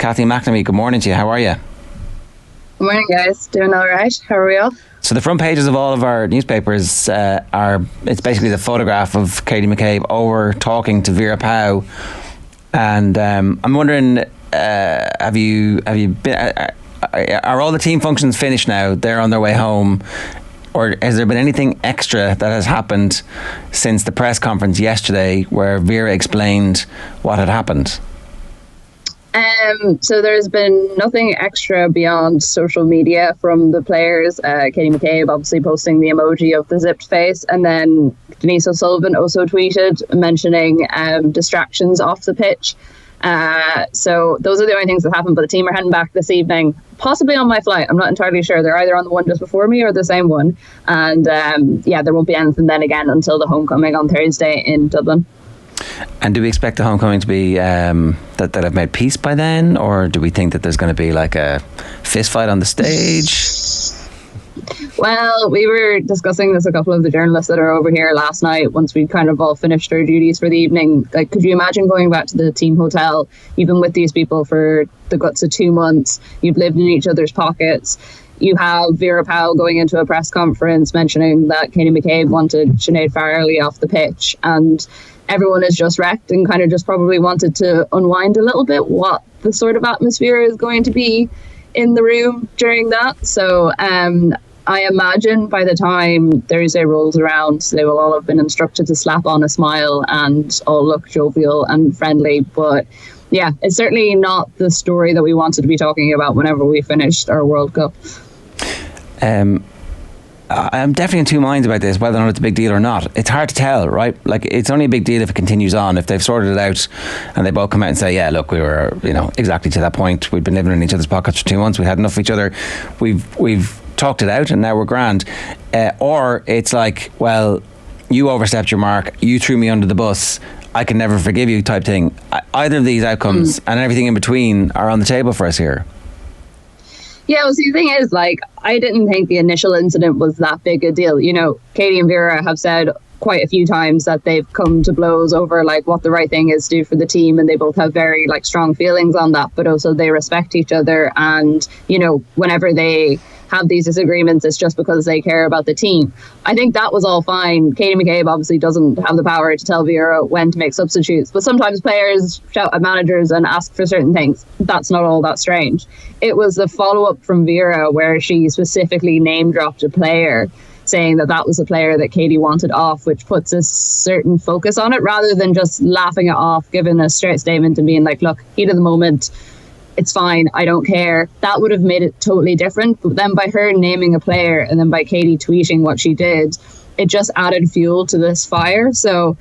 Kathleen McNamee, good morning to you. How are you? Good morning, guys. Doing all right? How are we all? So the front pages of all of our newspapers it's basically the photograph of Katie McCabe over talking to Vera Pauw. And I'm wondering, have you been, are all the team functions finished now? They're on their way home? Or has there been anything extra that has happened since the press conference yesterday where Vera explained what had happened? So there's been nothing extra beyond social media from the players. Katie McCabe obviously posting the emoji of the zipped face, and then Denise O'Sullivan also tweeted mentioning distractions off the pitch. So those are the only things that happened, but the team are heading back this evening, possibly on my flight. I'm not entirely sure. They're either on the one just before me or the same one. And there won't be anything then again until the homecoming on Thursday in Dublin. And do we expect the homecoming to be that have made peace by then, or do we think that there's going to be like a fist fight on the stage? Well, we were discussing this, a couple of the journalists that are over here last night, once we kind of all finished our duties for the evening. Like, could you imagine going back to the team hotel? You've been with these people for the guts of 2 months. You've lived in each other's pockets. You have Vera Pauw going into a press conference mentioning that Katie McCabe wanted Sinead Farrelly off the pitch, and everyone is just wrecked and kind of just probably wanted to unwind a little bit what the sort of atmosphere is going to be in the room during that. So I imagine by the time Thursday rolls around, they will all have been instructed to slap on a smile and all look jovial and friendly. But yeah, it's certainly not the story that we wanted to be talking about whenever we finished our World Cup. I'm definitely in two minds about this, whether or not it's a big deal or not. It's hard to tell, right? Like, it's only a big deal if it continues on. If they've sorted it out and they both come out and say, yeah, look, we were, exactly to that point. We'd been living in each other's pockets for 2 months. We had enough of each other. We've talked it out and now we're grand. Or it's like, well, you overstepped your mark. You threw me under the bus. I can never forgive you type thing. Either of these outcomes and everything in between are on the table for us here. Yeah, well, see, the thing is, like, I didn't think the initial incident was that big a deal. Katie and Vera have said quite a few times that they've come to blows over, like, what the right thing is to do for the team, and they both have very, like, strong feelings on that, but also they respect each other, and, whenever they have these disagreements, it's just because they care about the team. I think that was all fine. Katie McCabe obviously doesn't have the power to tell Vera when to make substitutes, but sometimes players shout at managers and ask for certain things. That's not all that strange. It was the follow-up from Vera where she specifically name-dropped a player, saying that was a player that Katie wanted off, which puts a certain focus on it, rather than just laughing it off, giving a straight statement and being like, look, heat of the moment, it's fine, I don't care. That would have made it totally different. But then by her naming a player and then by Katie tweeting what she did, it just added fuel to this fire. So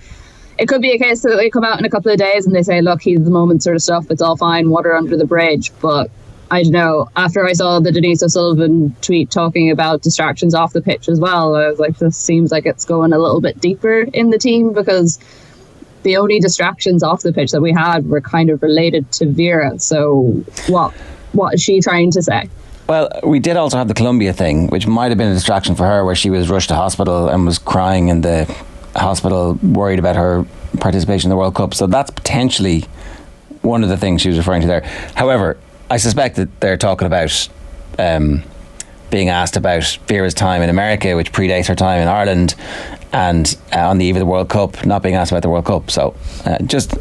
it could be a case that they come out in a couple of days and they say, look, he's the moment sort of stuff, it's all fine, water under the bridge. But I don't know, after I saw the Denise O'Sullivan tweet talking about distractions off the pitch as well, I was like, this seems like it's going a little bit deeper in the team, because the only distractions off the pitch that we had were kind of related to Vera. So what is she trying to say? Well, we did also have the Colombia thing, which might have been a distraction for her, where she was rushed to hospital and was crying in the hospital, worried about her participation in the World Cup. So that's potentially one of the things she was referring to there. However, I suspect that they're talking about being asked about Vera's time in America, which predates her time in Ireland, and on the eve of the World Cup, not being asked about the World Cup. So just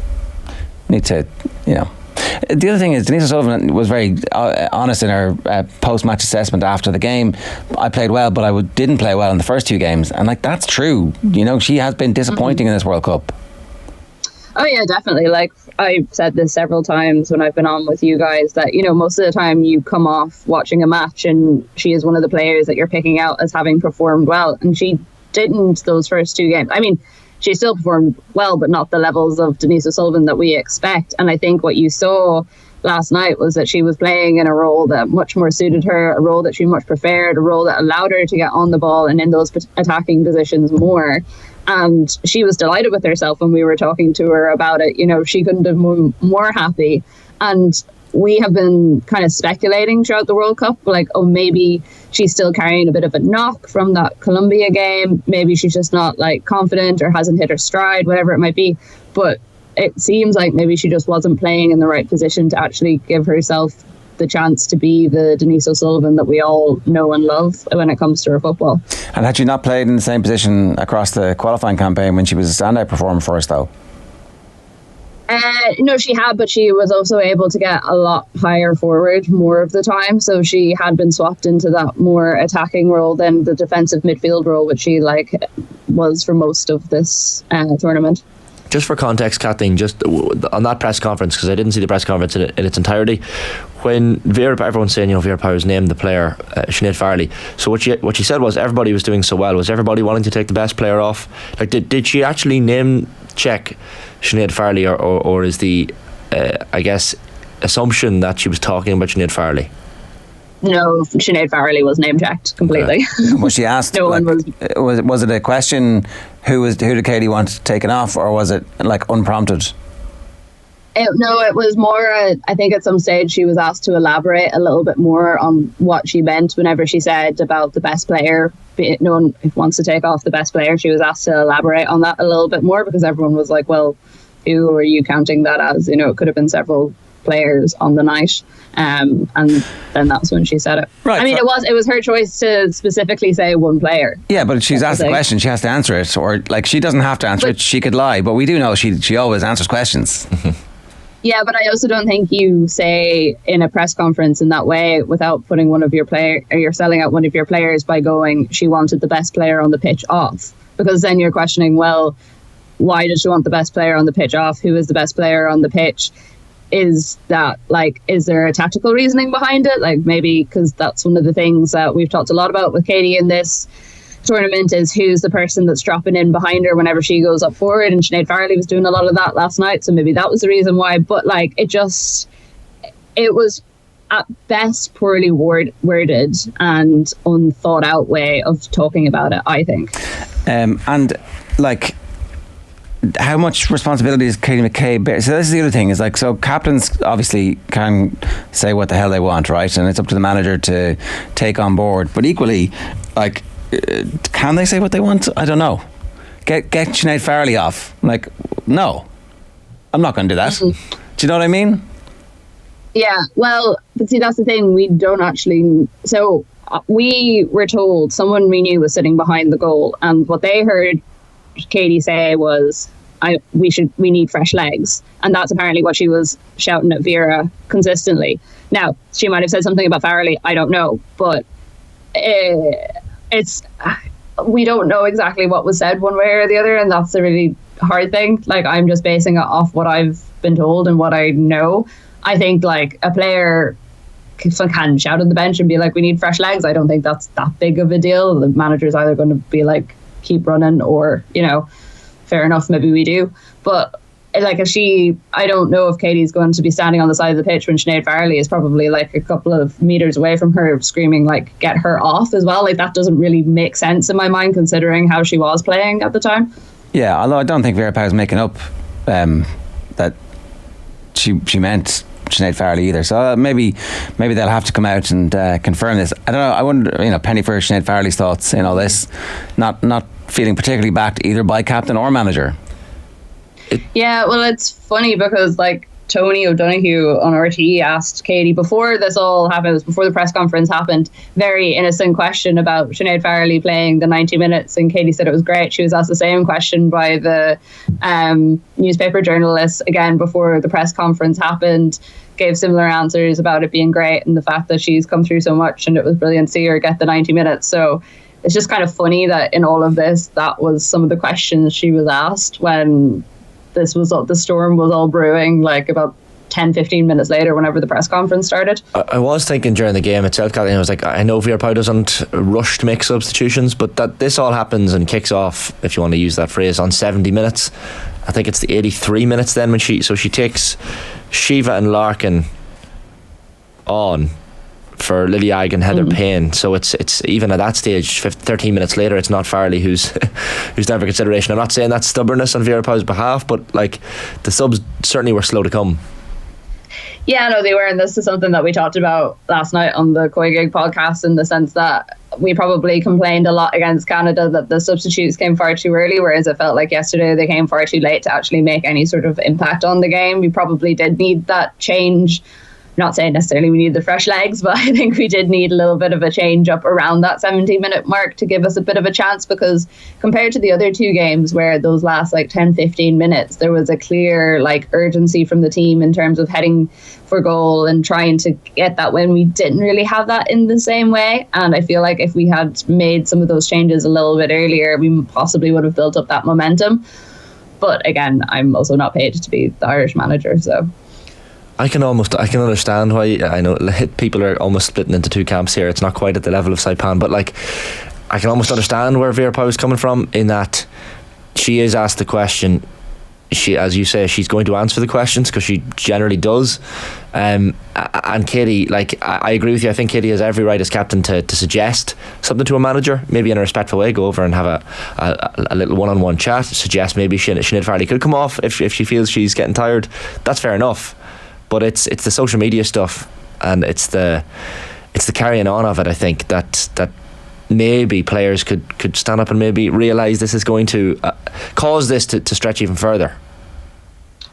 need to, The other thing is, Denise O'Sullivan was very honest in her post-match assessment after the game. I played well, but I didn't play well in the first two games. And, like, that's true. She has been disappointing in this World Cup. Oh, yeah, definitely. Like, I've said this several times when I've been on with you guys that, most of the time you come off watching a match and she is one of the players that you're picking out as having performed well. And she didn't those first two games. I mean, she still performed well, but not the levels of Denise O'Sullivan that we expect. And I think what you saw last night was that she was playing in a role that much more suited her, a role that she much preferred, a role that allowed her to get on the ball and in those attacking positions more. And she was delighted with herself when we were talking to her about it. She couldn't have been more happy. And we have been kind of speculating throughout the World Cup, like, oh, maybe she's still carrying a bit of a knock from that Colombia game. Maybe she's just not, like, confident or hasn't hit her stride, whatever it might be. But it seems like maybe she just wasn't playing in the right position to actually give herself the chance to be the Denise O'Sullivan that we all know and love when it comes to her football. And had she not played in the same position across the qualifying campaign when she was a standout performer for us, though? No, she had, but she was also able to get a lot higher forward more of the time. So she had been swapped into that more attacking role than the defensive midfield role, which she was for most of this tournament. Just for context, Kathleen, just on that press conference, because I didn't see the press conference in its entirety, when everyone's saying, Vera Pauw has named the player Sinead Farrelly. So what she said was everybody was doing so well. Was everybody wanting to take the best player off? Like, did she actually check Sinead Farrelly, or is the I guess assumption that she was talking about Sinead Farrelly? No, Sinead Farrelly was name checked completely. Was she asked? No one was it a question? Who did Katie want taken off, or was it unprompted? No, it was more. I think at some stage she was asked to elaborate a little bit more on what she meant whenever she said about the best player. No one wants to take off the best player. She was asked to elaborate on that a little bit more, because everyone was like, "Well, who are you counting that as?" It could have been several players on the night, and then that's when she said it. Right. I mean, it was her choice to specifically say one player. Yeah, but she's asked the question, she has to answer it, or she doesn't have to answer it. She could lie, but we do know she always answers questions. Yeah, but I also don't think you say in a press conference in that way without putting one of your players, or you're selling out one of your players by going, she wanted the best player on the pitch off, because then you're questioning, well, why did she want the best player on the pitch off? Who is the best player on the pitch? Is that is there a tactical reasoning behind it? Maybe because that's one of the things that we've talked a lot about with Katie in this tournament, is who's the person that's dropping in behind her whenever she goes up forward, and Sinead Farrelly was doing a lot of that last night, so maybe that was the reason why. But it was at best poorly worded and unthought out way of talking about it, I think. How much responsibility does Katie McCabe bear? So this is the other thing, is so captains obviously can say what the hell they want, right? And it's up to the manager to take on board. But equally, can they say what they want? I don't know. Get Sinead Farrelly off. No, I'm not going to do that. Mm-hmm. Do you know what I mean? Yeah, well, but see, that's the thing. We don't actually... So we were told someone we knew was sitting behind the goal, and what they heard Katie say was, we need fresh legs, and that's apparently what she was shouting at Vera consistently. Now, she might have said something about Farrelly, I don't know, but we don't know exactly what was said one way or the other, and that's the really hard thing. I'm just basing it off what I've been told and what I know. I think a player can shout on the bench and be like, we need fresh legs. I don't think that's that big of a deal. The manager's either going to be like, keep running, or fair enough, maybe we do. But I don't know if Katie's going to be standing on the side of the pitch when Sinead Farrelly is probably a couple of meters away from her, screaming get her off as well. That doesn't really make sense in my mind, considering how she was playing at the time. Yeah, although I don't think Vera Pauw is making up that she meant Sinead Farrelly either. So maybe they'll have to come out and confirm this. I don't know. I wonder, Penny, for Sinead Farrelly's thoughts in all this, not feeling particularly backed either by captain or manager. Yeah, well, it's funny because Tony O'Donoghue on RTE asked Katie before this all happened, before the press conference happened, very innocent question about Sinead Farrelly playing the 90 minutes, and Katie said it was great. She was asked the same question by the newspaper journalist again before the press conference happened, gave similar answers about it being great and the fact that she's come through so much and it was brilliant to see her get the 90 minutes. So it's just kind of funny that in all of this, that was some of the questions she was asked when the storm was all brewing, about 10-15 minutes later, whenever the press conference started. I was thinking during the game itself, Kathleen, I was I know Vera Pauw doesn't rush to make substitutions, but that this all happens and kicks off, if you want to use that phrase, on 70 minutes. I think it's the 83 minutes then when she takes Shiva and Larkin on for Lily Agg and Heather Payne. So it's even at that stage, 13 minutes later, it's not Farrelly who's down for consideration. I'm not saying that's stubbornness on Vera Pauw's behalf, but the subs certainly were slow to come. Yeah, no, they were. And this is something that we talked about last night on the Koi Gig podcast, in the sense that we probably complained a lot against Canada that the substitutes came far too early, whereas it felt like yesterday they came far too late to actually make any sort of impact on the game. We probably did need that change. Not saying necessarily we need the fresh legs, but I think we did need a little bit of a change up around that 70-minute mark to give us a bit of a chance, because compared to the other two games where those last like 10-15 minutes, there was a clear like urgency from the team in terms of heading for goal and trying to get that win. We didn't really have that in the same way, and I feel like if we had made some of those changes a little bit earlier, we possibly would have built up that momentum. But again, I'm also not paid to be the Irish manager, so I can understand why. I know people are almost splitting into two camps here. It's not quite at the level of Saipan, but like, I can almost understand where Vera Pauw is coming from, in that she is asked the question. She, as you say, she's going to answer the questions, because she generally does. And Katie, like, I agree with you. I think Katie has every right as captain to suggest something to a manager, maybe in a respectful way. Go over and have a little one-on-one chat. Suggest maybe Sinead Farley could come off if she feels she's getting tired. That's fair enough. But it's the social media stuff, and it's the carrying on of it, I think, that maybe players could stand up and maybe realise this is going to cause this to stretch even further.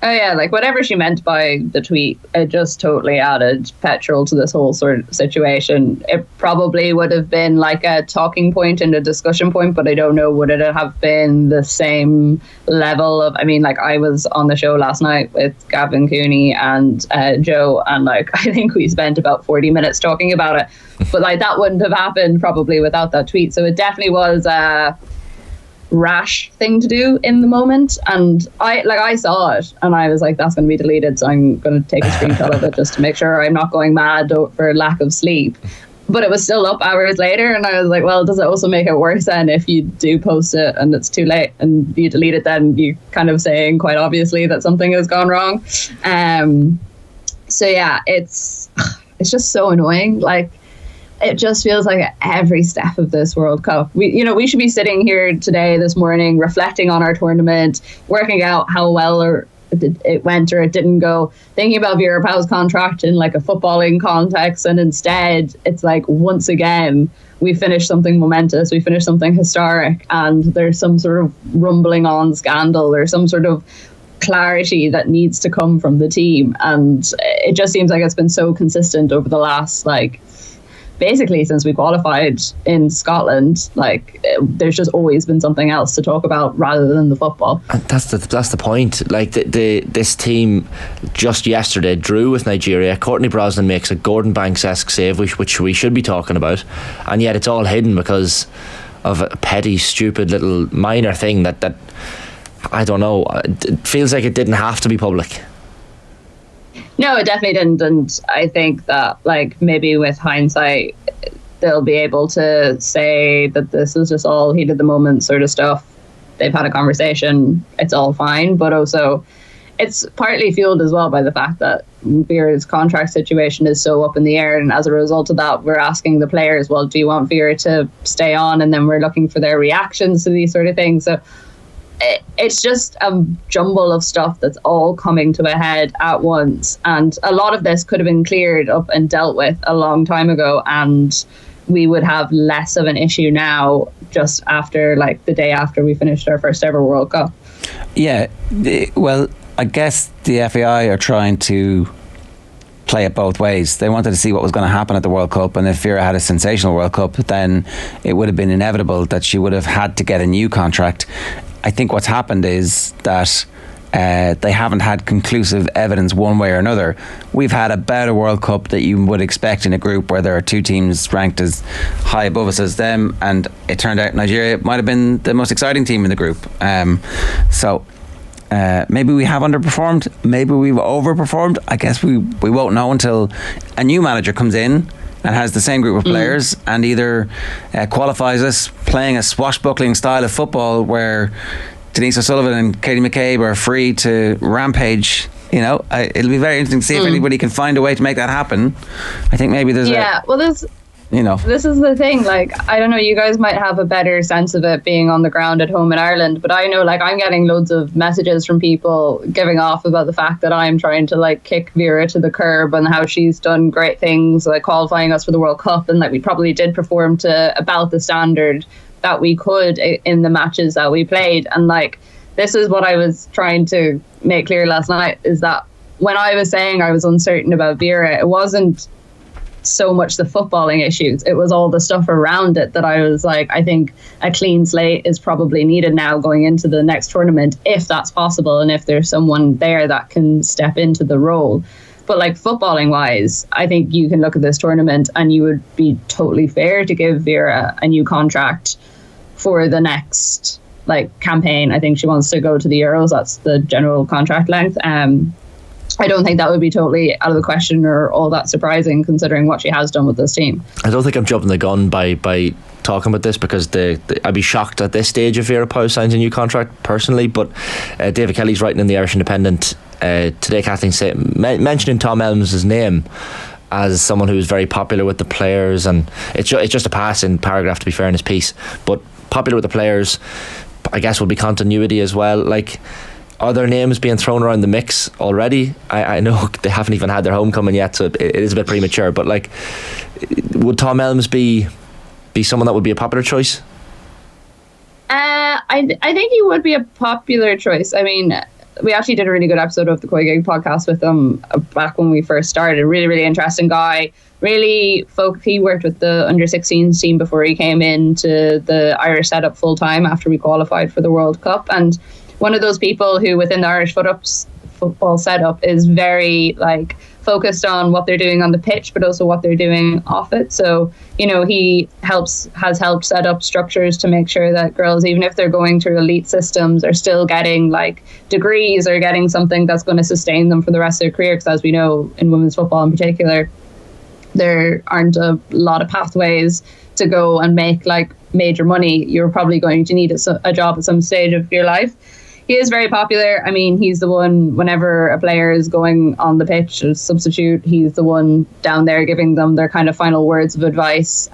Oh yeah, like whatever she meant by the tweet, it just totally added petrol to this whole sort of situation. It probably would have been like a talking point and a discussion point, but I don't know, would it have been the same level of, I mean, like, I was on the show last night with Gavin Cooney and Joe, and like, I think we spent about 40 minutes talking about it, but like, that wouldn't have happened probably without that tweet. So it definitely was rash thing to do in the moment, and I saw it and I was like, that's going to be deleted, so I'm going to take a screenshot of it just to make sure I'm not going mad for lack of sleep. But it was still up hours later, and I was like, well, does it also make it worse then if you do post it and it's too late and you delete it? Then you kind of saying quite obviously that something has gone wrong. So yeah, it's just so annoying. Like, it just feels like at every step of this World Cup, we should be sitting here today, this morning, reflecting on our tournament, working out how well it went or it didn't go, thinking about Vera Pauw's contract in like a footballing context, and instead it's like, once again, we finished something momentous, we finished something historic, and there's some sort of rumbling on scandal or some sort of clarity that needs to come from the team. And it just seems like it's been so consistent over the last, like, basically since we qualified in Scotland. Like, there's just always been something else to talk about rather than the football. And that's the point. Like, this team just yesterday drew with Nigeria. Courtney Brosnan makes a Gordon Banks-esque save, which we should be talking about, and yet it's all hidden because of a petty, stupid little minor thing that I don't know. It feels like it didn't have to be public. No, it definitely didn't, and I think that, like, maybe with hindsight they'll be able to say that this is just all heat of the moment sort of stuff. They've had a conversation, it's all fine, but also it's partly fueled as well by the fact that Vera's contract situation is so up in the air, and as a result of that, we're asking the players, well, do you want Vera to stay on? And then we're looking for their reactions to these sort of things. So it's just a jumble of stuff that's all coming to a head at once, and a lot of this could have been cleared up and dealt with a long time ago, and we would have less of an issue now, just after, like, the day after we finished our first ever World Cup. Yeah, well, I guess the FAI are trying to play it both ways. They wanted to see what was going to happen at the World Cup, and if Vera had a sensational World Cup, then it would have been inevitable that she would have had to get a new contract. I think what's happened is that they haven't had conclusive evidence one way or another. We've had about a World Cup that you would expect in a group where there are two teams ranked as high above us as them, and it turned out Nigeria might have been the most exciting team in the group. So maybe we have underperformed, maybe we've overperformed. I guess we won't know until a new manager comes in and has the same group of players and either qualifies us playing a swashbuckling style of football where Denise O'Sullivan and Katie McCabe are free to rampage. It'll be very interesting to see if anybody can find a way to make that happen. I think maybe there's you know. This is the thing, like, I don't know, you guys might have a better sense of it being on the ground at home in Ireland, but I know, like, I'm getting loads of messages from people giving off about the fact that I'm trying to, like, kick Vera to the curb and how she's done great things, like qualifying us for the World Cup, and like we probably did perform to about the standard that we could in the matches that we played. And like, this is what I was trying to make clear last night, is that when I was saying I was uncertain about Vera, it wasn't so much the footballing issues, it was all the stuff around it that I was like, I think a clean slate is probably needed now going into the next tournament, if that's possible, and if there's someone there that can step into the role. But like, footballing wise, I think you can look at this tournament and you would be totally fair to give Vera a new contract for the next like campaign. I think she wants to go to the Euros, that's the general contract length. I don't think that would be totally out of the question or all that surprising, considering what she has done with this team. I don't think I'm jumping the gun by talking about this, because I'd be shocked at this stage if Vera Pauw signs a new contract personally. But David Kelly's writing in the Irish Independent today, Kathleen, mentioning Tom Elmes' name as someone who is very popular with the players, and it's just a passing paragraph, to be fair, in his piece, but popular with the players, I guess, will be continuity as well. Like, are there names being thrown around the mix already? I know they haven't even had their homecoming yet, so it is a bit premature, but like, would Tom Elmes be someone that would be a popular choice? I think he would be a popular choice. I mean, we actually did a really good episode of the Koi Gig podcast with him back when we first started. Really, really interesting guy. Really, he worked with the under-16s team before he came into the Irish setup full time after we qualified for the World Cup. And one of those people who within the Irish football setup is very like focused on what they're doing on the pitch, but also what they're doing off it. So, you know, he has helped set up structures to make sure that girls, even if they're going through elite systems, are still getting like degrees or getting something that's going to sustain them for the rest of their career. Because as we know, in women's football in particular, there aren't a lot of pathways to go and make like major money. You're probably going to need a job at some stage of your life. He is very popular. I mean, he's the one, whenever a player is going on the pitch as substitute, he's the one down there giving them their kind of final words of advice.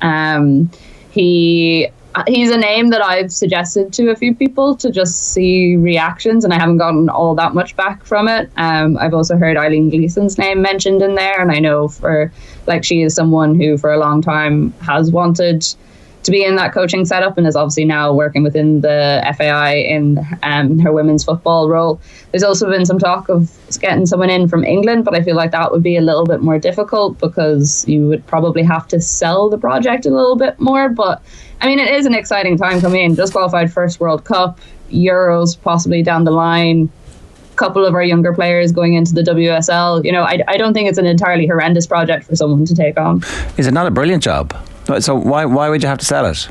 He's a name that I've suggested to a few people to just see reactions, and I haven't gotten all that much back from it. I've also heard Eileen Gleeson's name mentioned in there, and I know she is someone who for a long time has wanted to be in that coaching setup and is obviously now working within the FAI in her women's football role. There's also been some talk of getting someone in from England, but I feel like that would be a little bit more difficult because you would probably have to sell the project a little bit more. But I mean, it is an exciting time coming in. Just qualified first World Cup, Euros possibly down the line, a couple of our younger players going into the WSL. You know, I don't think it's an entirely horrendous project for someone to take on. Is it not a brilliant job? So why would you have to sell it?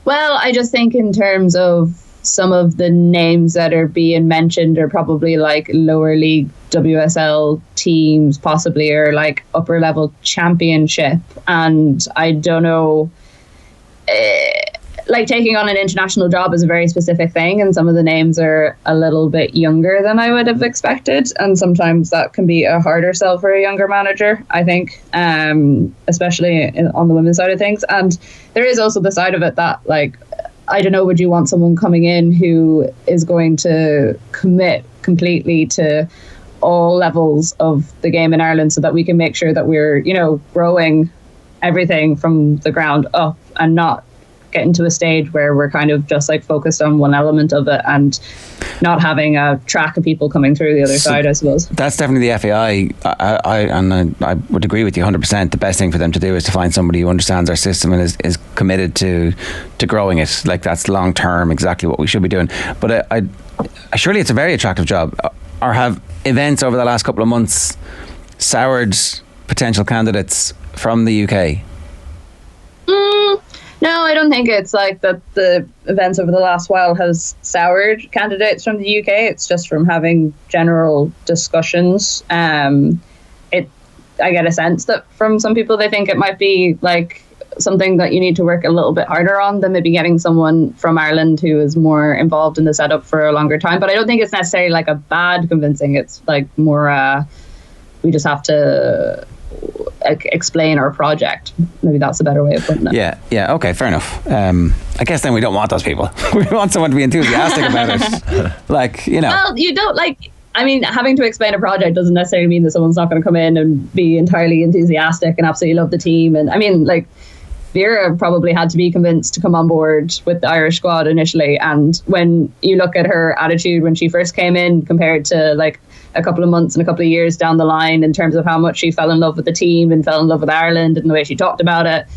Well, I just think in terms of some of the names that are being mentioned are probably like lower league WSL teams, possibly, or like upper level championship. And I don't know, like taking on an international job is a very specific thing, and some of the names are a little bit younger than I would have expected, and sometimes that can be a harder sell for a younger manager, I think, especially on the women's side of things. And there is also the side of it that, like, I don't know, would you want someone coming in who is going to commit completely to all levels of the game in Ireland so that we can make sure that we're, you know, growing everything from the ground up and not getting to a stage where we're kind of just like focused on one element of it and not having a track of people coming through the other side, I suppose. That's definitely the FAI. I would agree with you 100%. The best thing for them to do is to find somebody who understands our system and is committed to growing it. Like, that's long term exactly what we should be doing. But I surely it's a very attractive job. Or have events over the last couple of months soured potential candidates from the UK? No, I don't think it's like that. The events over the last while has soured candidates from the UK. It's just from having general discussions. I get a sense that from some people they think it might be like something that you need to work a little bit harder on than maybe getting someone from Ireland who is more involved in the setup for a longer time. But I don't think it's necessarily like a bad convincing. It's like more we just have to explain our project. Maybe that's a better way of putting it. Yeah, okay, fair enough. I guess then we don't want those people. We want someone to be enthusiastic about it. Like, you know. Well, you don't having to explain a project doesn't necessarily mean that someone's not going to come in and be entirely enthusiastic and absolutely love the team. And I mean, like, Vera probably had to be convinced to come on board with the Irish squad initially. And when you look at her attitude when she first came in compared to like a couple of months and a couple of years down the line in terms of how much she fell in love with the team and fell in love with Ireland and the way she talked about it,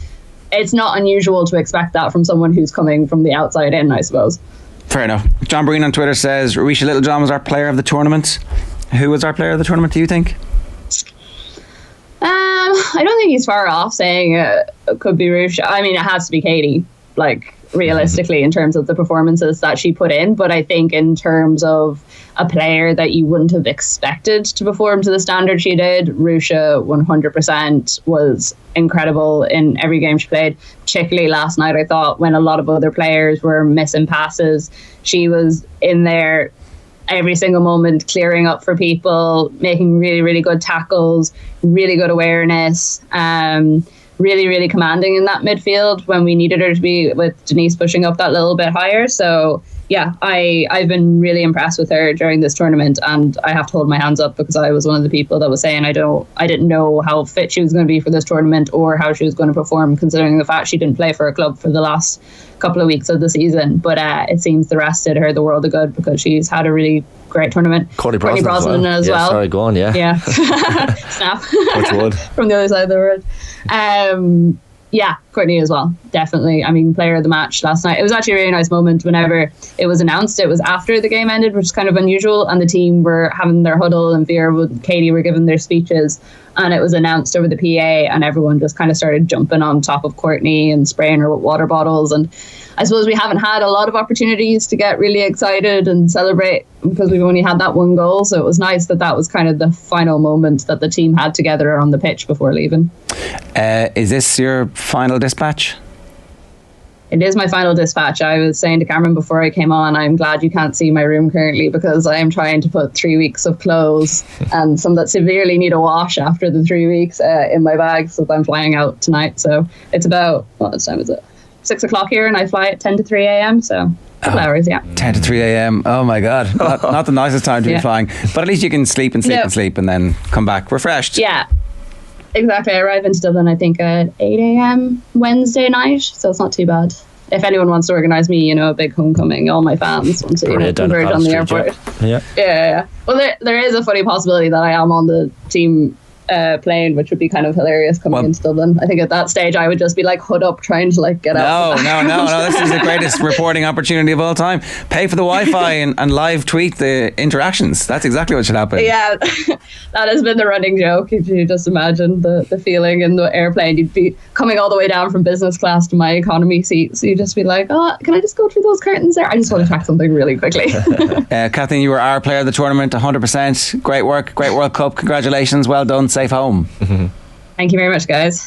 it's not unusual to expect that from someone who's coming from the outside in, I suppose. Fair enough. John Breen on Twitter says Risha Littlejohn was our player of the tournament. Who was our player of the tournament, do you think? I don't think he's far off saying it could be Risha. I mean, it has to be Katie, like, realistically, in terms of the performances that she put in. But I think in terms of a player that you wouldn't have expected to perform to the standard she did, Risha 100% was incredible in every game she played. Particularly last night, I thought, when a lot of other players were missing passes, she was in there every single moment, clearing up for people, making really, really good tackles, really good awareness, really, really commanding in that midfield when we needed her to be, with Denise pushing up that little bit higher. So yeah, I've been really impressed with her during this tournament, and I have to hold my hands up because I was one of the people that was saying I didn't know how fit she was going to be for this tournament or how she was going to perform, considering the fact she didn't play for a club for the last couple of weeks of the season. But it seems the rest did her the world of good because she's had a really great tournament. Courtney Brosnan as well. Sorry, go on, yeah. Snap. Touch wood. From the other side of the world. Yeah, Courtney as well, definitely. I mean, player of the match last night. It was actually a really nice moment whenever it was announced. It was after the game ended, which is kind of unusual, and the team were having their huddle and Vera and Katie were giving their speeches, and it was announced over the PA, and everyone just kind of started jumping on top of Courtney and spraying her with water bottles. And I suppose we haven't had a lot of opportunities to get really excited and celebrate because we've only had that one goal. So it was nice that was kind of the final moment that the team had together on the pitch before leaving. Is this your final dispatch? It is my final dispatch. I was saying to Cameron before I came on, I'm glad you can't see my room currently because I am trying to put 3 weeks of clothes and some that severely need a wash after the 3 weeks in my bag, so I'm flying out tonight. So it's about, what time is it? 6 o'clock here, and I fly at 10 to 3 a.m. So a couple hours, yeah. 10 to 3 a.m. Oh my God. Not the nicest time to be flying. But at least you can sleep and sleep and sleep and then come back refreshed. Yeah, exactly. I arrive into Dublin, I think, at 8 a.m. Wednesday night. So it's not too bad. If anyone wants to organise me, a big homecoming, all my fans want to converge on the airport. Yeah. Well, there is a funny possibility that I am on the team plane, which would be kind of hilarious coming into Dublin. I think at that stage I would just be like hood up trying to like get out. No, this is the greatest reporting opportunity of all time. Pay for the Wi-Fi and live tweet the interactions. That's exactly what should happen. Yeah, that has been the running joke. If you just imagine the feeling in the airplane, you'd be coming all the way down from business class to my economy seat, so you'd just be like, can I just go through those curtains there? I just want to track something really quickly. Kathleen, you were our player of the tournament, 100%. Great work, great World Cup. Congratulations, well done. Safe home. Thank you very much, guys.